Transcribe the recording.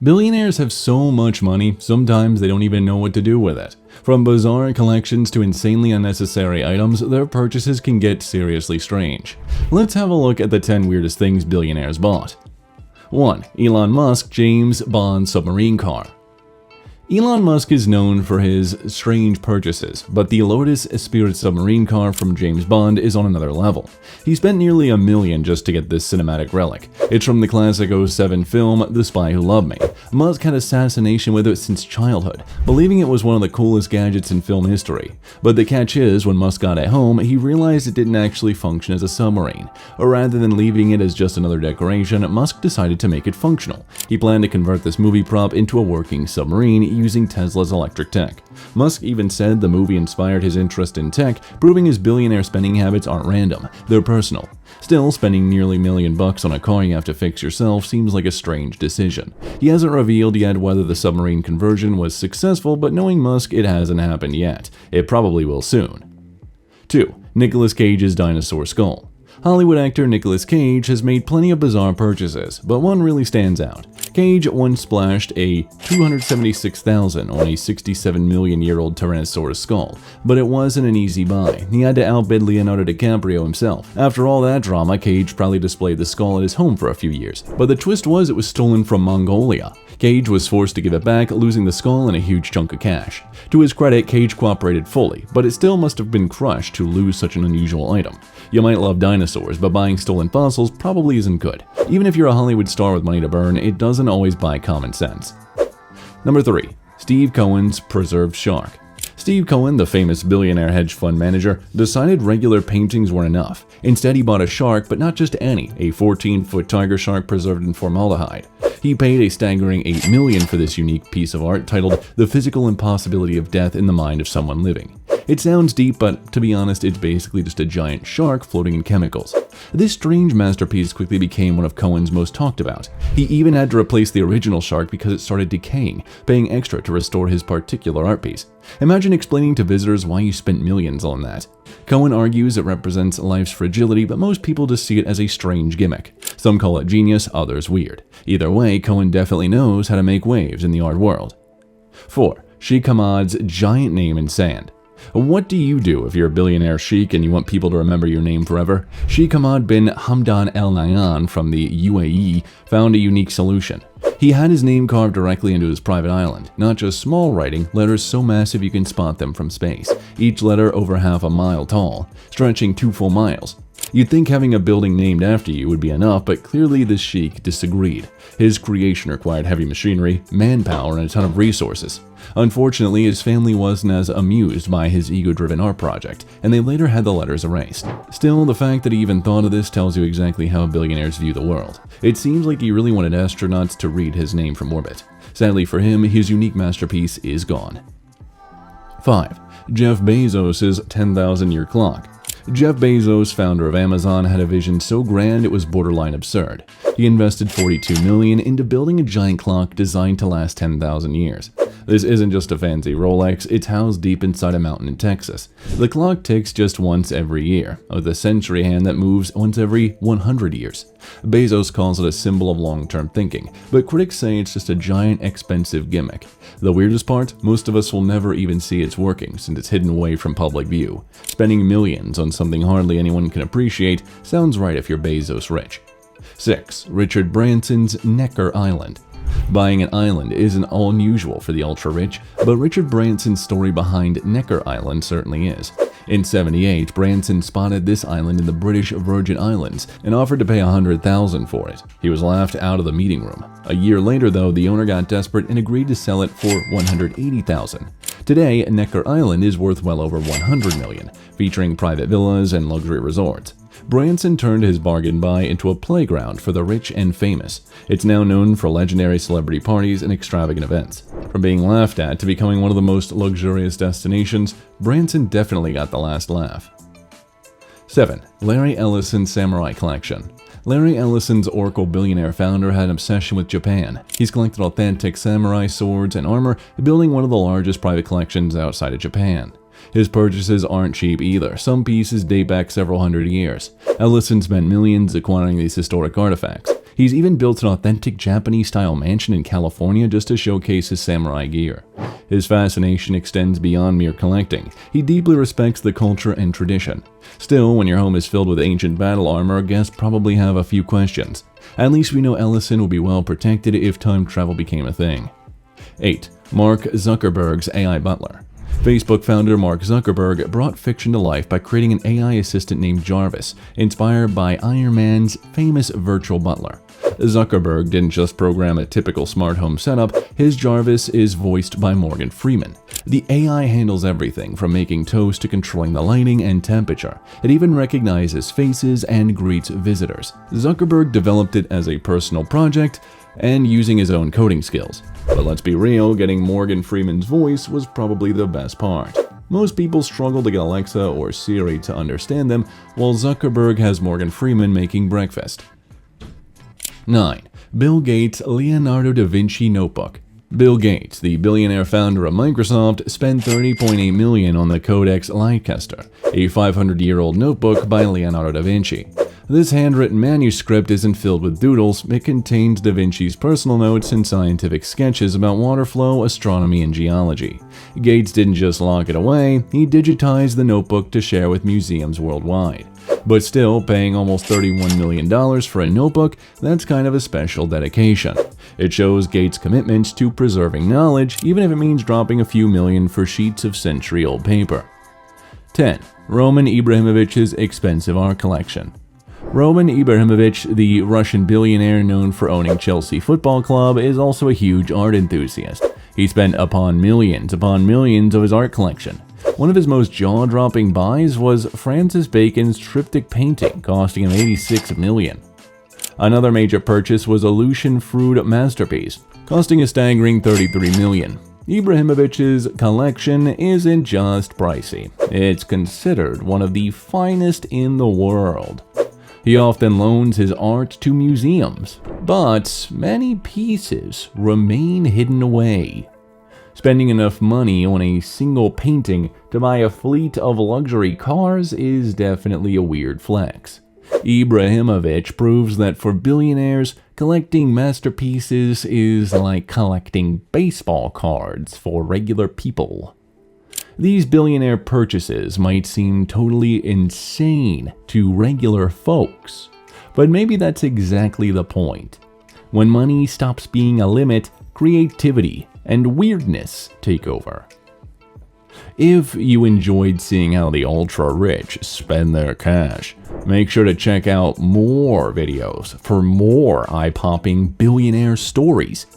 Billionaires have so much money, sometimes they don't even know what to do with it. From bizarre collections to insanely unnecessary items, their purchases can get seriously strange. Let's have a look at the 10 weirdest things billionaires bought. 1. Elon Musk James Bond submarine car. Elon Musk is known for his strange purchases, but the Lotus Spirit submarine car from James Bond is on another level. He spent nearly $1 million just to get this cinematic relic. It's from the classic '07 film The Spy Who Loved Me. Musk had assassination with it since childhood, believing it was one of the coolest gadgets in film history. But the catch is, when Musk got it home, he realized it didn't actually function as a submarine. Or rather than leaving it as just another decoration, Musk decided to make it functional. He planned to convert this movie prop into a working submarine using Tesla's electric tech. Musk even said the movie inspired his interest in tech, proving his billionaire spending habits aren't random, they're personal. Still, spending nearly $1 million on a car you have to fix yourself seems like a strange decision. He hasn't revealed yet whether the submarine conversion was successful, but knowing Musk, it hasn't happened yet. It probably will soon. 2. Nicolas Cage's dinosaur skull. Hollywood actor Nicolas Cage has made plenty of bizarre purchases, but one really stands out. Cage once splashed a $276,000 on a 67-million-year-old Tyrannosaurus skull, but it wasn't an easy buy. He had to outbid Leonardo DiCaprio himself. After all that drama, Cage proudly displayed the skull at his home for a few years, but the twist was it was stolen from Mongolia. Cage was forced to give it back, losing the skull and a huge chunk of cash. To his credit, Cage cooperated fully, but it still must have been crushed to lose such an unusual item. You might love dinosaurs, but buying stolen fossils probably isn't good. Even if you're a Hollywood star with money to burn, it doesn't always buy common sense. Number 3. Steve Cohen's preserved shark. Steve Cohen, the famous billionaire hedge fund manager, decided regular paintings weren't enough. Instead, he bought a shark, but not just any, a 14-foot tiger shark preserved in formaldehyde. He paid a staggering $8 million for this unique piece of art titled The Physical Impossibility of Death in the Mind of Someone Living. It sounds deep, but to be honest, it's basically just a giant shark floating in chemicals. This strange masterpiece quickly became one of Cohen's most talked about. He even had to replace the original shark because it started decaying, paying extra to restore his particular art piece. Imagine explaining to visitors why you spent millions on that. Cohen argues it represents life's fragility, but most people just see it as a strange gimmick. Some call it genius, others weird. Either way, Cohen definitely knows how to make waves in the art world. 4. Sheikh Hamad's giant name in sand. What do you do if you're a billionaire sheikh and you want people to remember your name forever? Sheikh Hamad bin Hamdan Al Nahyan from the UAE found a unique solution. He had his name carved directly into his private island. Not just small writing, letters so massive you can spot them from space. Each letter over half a mile tall, stretching 2 full miles. You'd think having a building named after you would be enough, but clearly the sheikh disagreed. His creation required heavy machinery, manpower, and a ton of resources. Unfortunately, his family wasn't as amused by his ego-driven art project, and they later had the letters erased. Still, the fact that he even thought of this tells you exactly how billionaires view the world. It seems like he really wanted astronauts to read his name from orbit. Sadly for him, his unique masterpiece is gone. 5. Jeff Bezos' 10,000-year clock. Jeff Bezos, founder of Amazon, had a vision so grand it was borderline absurd. He invested $42 million into building a giant clock designed to last 10,000 years. This isn't just a fancy Rolex, it's housed deep inside a mountain in Texas. The clock ticks just once every year, with a century hand that moves once every 100 years. Bezos calls it a symbol of long-term thinking, but critics say it's just a giant, expensive gimmick. The weirdest part? Most of us will never even see it's working since it's hidden away from public view. Spending millions on something hardly anyone can appreciate sounds right if you're Bezos rich. 6. Richard Branson's Necker Island. Buying an island isn't unusual for the ultra-rich, but Richard Branson's story behind Necker Island certainly is. In '78, Branson spotted this island in the British Virgin Islands and offered to pay $100,000 for it. He was laughed out of the meeting room. A year later, though, the owner got desperate and agreed to sell it for $180,000. Today, Necker Island is worth well over $100 million, featuring private villas and luxury resorts. Branson turned his bargain buy into a playground for the rich and famous. It's now known for legendary celebrity parties and extravagant events. From being laughed at to becoming one of the most luxurious destinations, Branson definitely got the last laugh. 7. Larry Ellison's Samurai Collection. Larry Ellison's Oracle billionaire founder had an obsession with Japan. He's collected authentic samurai swords and armor, building one of the largest private collections outside of Japan. His purchases aren't cheap either. Some pieces date back several hundred years. Ellison spent millions acquiring these historic artifacts. He's even built an authentic Japanese-style mansion in California just to showcase his samurai gear. His fascination extends beyond mere collecting. He deeply respects the culture and tradition. Still, when your home is filled with ancient battle armor, guests probably have a few questions. At least we know Ellison will be well protected if time travel became a thing. 8. Mark Zuckerberg's AI butler. Facebook founder Mark Zuckerberg brought fiction to life by creating an AI assistant named Jarvis, inspired by Iron Man's famous virtual butler. Zuckerberg didn't just program a typical smart home setup, his Jarvis is voiced by Morgan Freeman. The AI handles everything from making toast to controlling the lighting and temperature. It even recognizes faces and greets visitors. Zuckerberg developed it as a personal project and using his own coding skills. But let's be real, getting Morgan Freeman's voice was probably the best part. Most people struggle to get Alexa or Siri to understand them, while Zuckerberg has Morgan Freeman making breakfast. 9. Bill Gates' Leonardo da Vinci notebook. Bill Gates, the billionaire founder of Microsoft, spent $30.8 million on the Codex Leicester, a 500-year-old notebook by Leonardo da Vinci. This handwritten manuscript isn't filled with doodles, it contains Da Vinci's personal notes and scientific sketches about water flow, astronomy, and geology. Gates didn't just lock it away, he digitized the notebook to share with museums worldwide. But still, paying almost $31 million for a notebook, that's kind of a special dedication. It shows Gates' commitment to preserving knowledge, even if it means dropping a few million for sheets of century-old paper. 10. Roman Abramovich's expensive art collection. Roman Abramovich, the Russian billionaire known for owning Chelsea Football Club, is also a huge art enthusiast. He spent upon millions of his art collection. One of his most jaw-dropping buys was Francis Bacon's triptych painting, costing him $86 million. Another major purchase was a Lucian Freud masterpiece, costing a staggering $33 million. Abramovich's collection isn't just pricey, it's considered one of the finest in the world. He often loans his art to museums, but many pieces remain hidden away. Spending enough money on a single painting to buy a fleet of luxury cars is definitely a weird flex. Abramovich proves that for billionaires, collecting masterpieces is like collecting baseball cards for regular people. These billionaire purchases might seem totally insane to regular folks, but maybe that's exactly the point. When money stops being a limit, creativity and weirdness take over. If you enjoyed seeing how the ultra-rich spend their cash, make sure to check out more videos for more eye-popping billionaire stories.